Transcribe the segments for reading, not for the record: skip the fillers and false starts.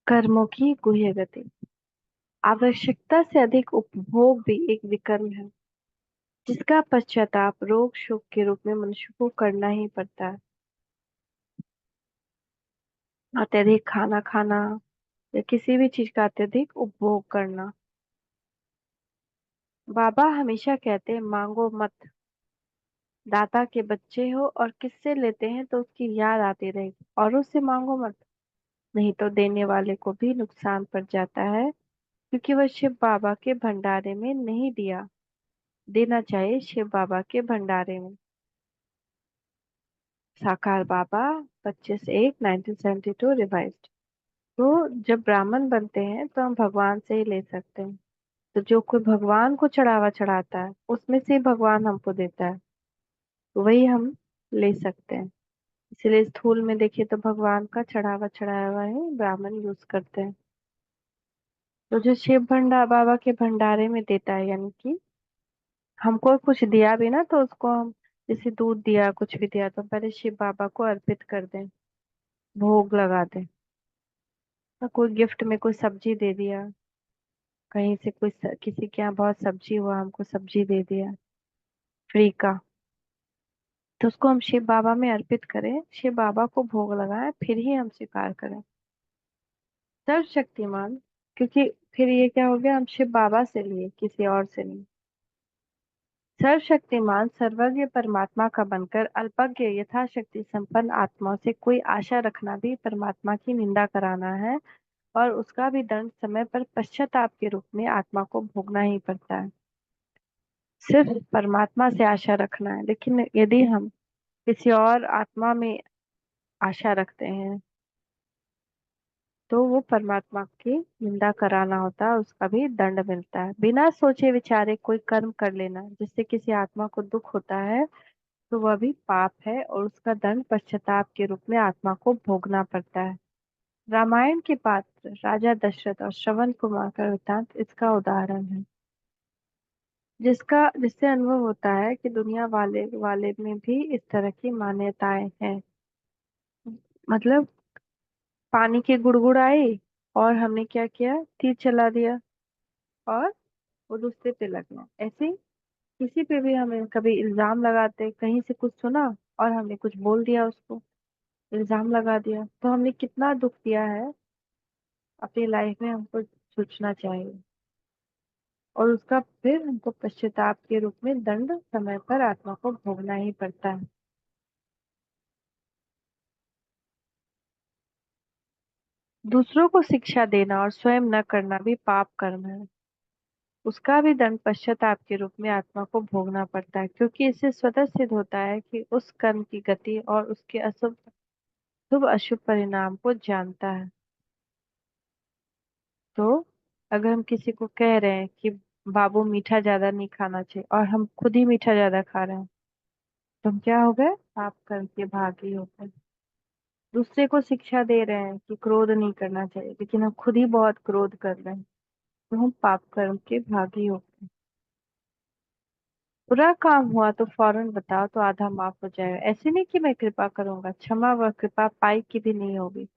कर्मों की गुह्य गति। आवश्यकता से अधिक उपभोग भी एक विकर्म है, जिसका पश्चाताप रोग शोक के रूप में मनुष्य को करना ही पड़ता है। अत्यधिक खाना खाना या किसी भी चीज का अत्यधिक उपभोग करना। बाबा हमेशा कहते हैं, मांगो मत, दाता के बच्चे हो और किससे लेते हैं तो उसकी याद आती रहेगी, और उससे मांगो मत, नहीं तो देने वाले को भी नुकसान पड़ जाता है, क्योंकि वह शिव बाबा के भंडारे में नहीं दिया। देना चाहिए शिव बाबा के भंडारे में। साकार बाबा 25/1 1972 रिवाइज्ड। तो जब ब्राह्मण बनते हैं तो हम भगवान से ही ले सकते हैं। तो जो कोई भगवान को चढ़ावा चढ़ाता है उसमें से ही भगवान हमको देता है, तो वही हम ले सकते हैं। इसलिए स्थूल में देखिए तो भगवान का चढ़ावा चढ़ाया हुआ है ब्राह्मण यूज करते हैं। तो जो शिव भंडार बाबा के भंडारे में देता है, यानी कि हमको कुछ दिया भी ना, तो उसको हम जैसे दूध दिया कुछ भी दिया तो पहले शिव बाबा को अर्पित कर दें, भोग लगा दें। और कोई गिफ्ट में कोई सब्जी दे दिया, कहीं से किसी के यहाँ बहुत सब्जी हुआ, हमको सब्जी दे दिया फ्री का, तो उसको हम शिव बाबा में अर्पित करें, शिव बाबा को भोग लगाएं, फिर ही हम स्वीकार करें। सर्वशक्तिमान, क्योंकि फिर ये क्या हो गया, हम शिव बाबा से लिए, किसी और से नहीं। सर्वशक्तिमान सर्वज्ञ परमात्मा का बनकर अल्पज्ञ यथाशक्ति संपन्न आत्माओं से कोई आशा रखना भी परमात्मा की निंदा कराना है, और उसका भी दंड समय पर पश्चाताप के रूप में आत्मा को भोगना ही पड़ता है। सिर्फ परमात्मा से आशा रखना है, लेकिन यदि हम किसी और आत्मा में आशा रखते हैं तो वो परमात्मा की निंदा कराना होता है, उसका भी दंड मिलता है। बिना सोचे विचारे कोई कर्म कर लेना जिससे किसी आत्मा को दुख होता है तो वह भी पाप है, और उसका दंड पश्चाताप के रूप में आत्मा को भोगना पड़ता है। रामायण के पात्र राजा दशरथ और श्रवण कुमार का वृत्तांत इसका उदाहरण है, जिससे अनुभव होता है कि दुनिया वाले वाले में भी इस तरह की मान्यताएं हैं। मतलब पानी की गुड़गुड़ आई और हमने क्या किया, तीर चला दिया, और वो दूसरे पे लगना। ऐसे ही किसी पे भी हमें कभी इल्जाम लगाते, कहीं से कुछ सुना और हमने कुछ बोल दिया, उसको इल्जाम लगा दिया, तो हमने कितना दुख दिया है अपनी लाइफ में, हमको सोचना चाहिए। और उसका फिर हमको पश्चाताप के रूप में दंड समय पर आत्मा को भोगना ही पड़ता है। दूसरों को शिक्षा देना और स्वयं न करना भी पाप कर्म है। उसका भी दंड पश्चाताप के रूप में आत्मा को भोगना पड़ता है, क्योंकि इससे स्वतः सिद्ध होता है कि उस कर्म की गति और उसके अशुभ शुभ अशुभ परिणाम को जानता है। तो अगर हम किसी को कह रहे हैं कि बाबू मीठा ज्यादा नहीं खाना चाहिए, और हम खुद ही मीठा ज्यादा खा रहे हैं, तो हम क्या हो गए, पाप कर्म के भागी हो गए। दूसरे को शिक्षा दे रहे हैं कि क्रोध नहीं करना चाहिए, लेकिन हम खुद ही बहुत क्रोध कर रहे हैं, तो हम पाप कर्म के भागी हो गए। बुरा काम हुआ तो फौरन बताओ तो आधा माफ हो जाएगा, ऐसे नहीं कि मैं कृपा करूंगा, क्षमा व कृपा पाई की भी नहीं होगी।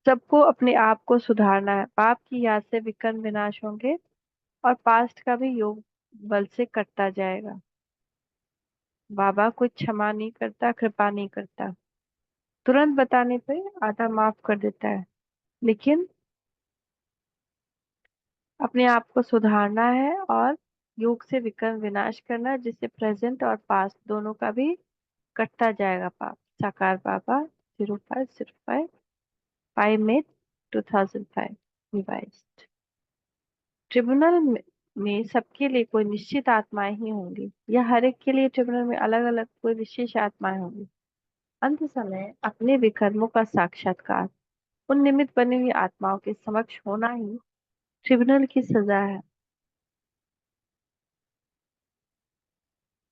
सबको अपने आप को सुधारना है, पाप की याद से विकर्म विनाश होंगे, और पास्ट का भी योग बल से कटता जाएगा। बाबा कोई क्षमा नहीं करता, कृपा नहीं करता, तुरंत बताने पे आधा माफ कर देता है, लेकिन अपने आप को सुधारना है और योग से विकर्म विनाश करना है, जिससे प्रेजेंट और पास्ट दोनों का भी कटता जाएगा पाप। साकार बाबा 0505 5 मई 2005 रिवाइज्ड। ट्रिब्यूनल में सबके लिए कोई निश्चित आत्माएं ही होंगी, या हर एक के लिए ट्रिब्यूनल में अलग अलग कोई विशेष आत्माएं होंगी। अंत समय अपने विकर्मों का साक्षात्कार उन निमित्त बनी हुई आत्माओं के समक्ष होना ही ट्रिब्यूनल की सजा है।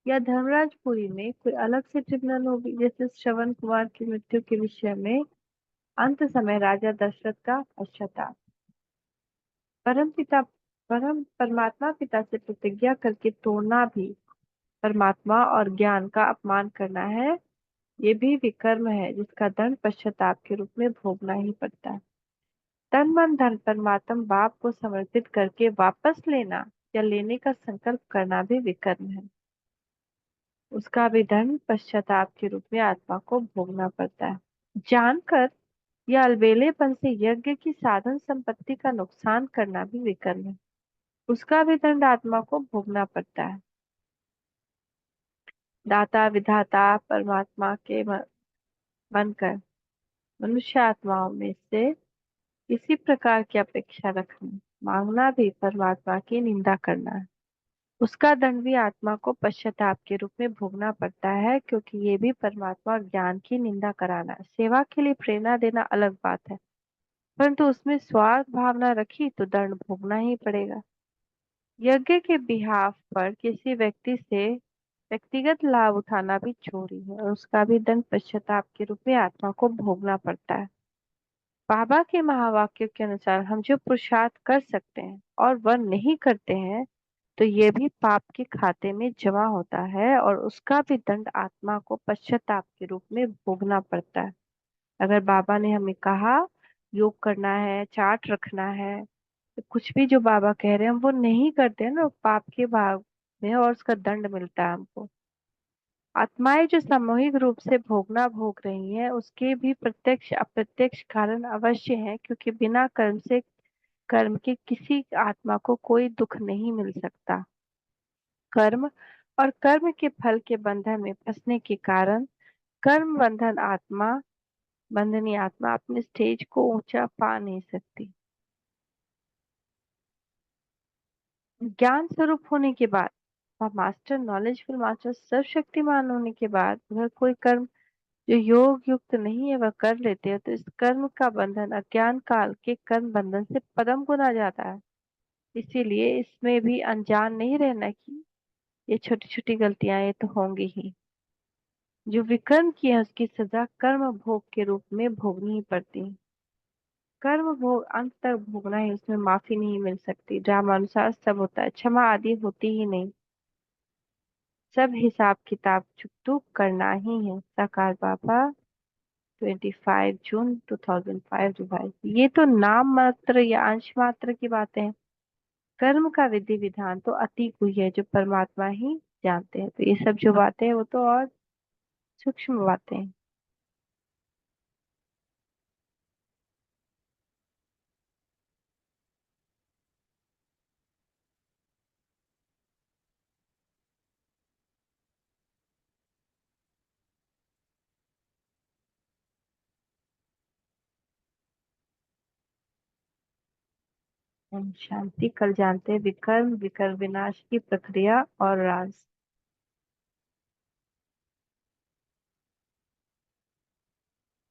या धर्मराजपुरी में कोई अलग से ट्रिब्यूनल होगी, जैसे श्रवण कुमार की मृत्यु के विषय में अंत समय राजा दशरथ का पश्चाताप। परम पिता परम परमात्मा पिता से प्रतिज्ञा करके तोड़ना भी परमात्मा और ज्ञान का अपमान करना है, ये भी विकर्म है जिसका दंड पश्चाताप के रूप में भोगना ही पड़ता है। तन मन धन परमात्म बाप को समर्पित करके वापस लेना या लेने का संकल्प करना भी विकर्म है। उसका भी दंड पश्चाताप के रूप में आत्मा को भोगना पड़ता है। जानकर या अलबेलेपन से यज्ञ की साधन संपत्ति का नुकसान करना भी विकर्म है। उसका भी दंड आत्मा को भोगना पड़ता है। दाता विधाता परमात्मा के बनकर मनुष्य आत्माओं में से किसी प्रकार की अपेक्षा रखना, मांगना भी परमात्मा की निंदा करना है। उसका दंड भी आत्मा को पश्चाताप के रूप में भोगना पड़ता है, क्योंकि ये भी परमात्मा और ज्ञान की निंदा कराना है। सेवा के लिए प्रेरणा देना अलग बात है, परंतु उसमें स्वार्थ भावना रखी तो दंड भोगना ही पड़ेगा। यज्ञ के बिहाफ पर किसी व्यक्ति से व्यक्तिगत लाभ उठाना भी चोरी है, और उसका भी दंड पश्चाताप के रूप में आत्मा को भोगना पड़ता है। बाबा के महावाक्य के अनुसार हम जो पुरुषार्थ कर सकते हैं और वह नहीं करते हैं, तो ये भी पाप के खाते में जमा होता है, और उसका भी दंड आत्मा को पश्चाताप के रूप में भोगना पड़ता है। अगर बाबा ने हमें कहा योग करना है, चार्ट रखना है, तो कुछ भी जो बाबा कह रहे हैं हम वो नहीं करते हैं ना, वो पाप के भाग में है और उसका दंड मिलता है हमको। आत्माएं जो सामूहिक रूप से भोगना भोग रही हैं, उसके भी प्रत्यक्ष अप्रत्यक्ष कारण अवश्य है, क्योंकि बिना कर्म से कर्म के किसी आत्मा को कोई दुख नहीं मिल सकता। कर्म और कर्म के फल के बंधन में फंसने के कारण कर्म बंधनी आत्मा अपने स्टेज को ऊंचा पा नहीं सकती। ज्ञान स्वरूप होने के बाद और मास्टर नॉलेजफुल मास्टर सर्वशक्तिमान होने के बाद वह कोई कर्म जो योग युक्त नहीं है वह कर लेते हैं, तो इस कर्म का बंधन अज्ञान काल के कर्म बंधन से परम गुना जाता है। इसीलिए इसमें भी अनजान नहीं रहना कि ये छोटी छोटी गलतियां ये तो होंगी ही। जो विकर्म किए हैं उसकी सजा कर्म भोग के रूप में भोगनी ही पड़ती है। कर्म भोग अंत तक भोगना है, उसमें माफी नहीं मिल सकती। ड्रामा अनुसार सब होता है, क्षमा आदि होती ही नहीं। सब हिसाब किताब चुकतू करना ही है। साकार बाबा 25 जून 2005 रिवाइज। ये तो नाम मात्र या अंश मात्र की बातें हैं। कर्म का विधि विधान तो अति हुई है, जो परमात्मा ही जानते हैं। तो ये सब जो बातें हैं वो तो और सूक्ष्म बातें हैं। ओम शांति। कल जानते हैं विकर्म विकर्म विनाश की प्रक्रिया और राज।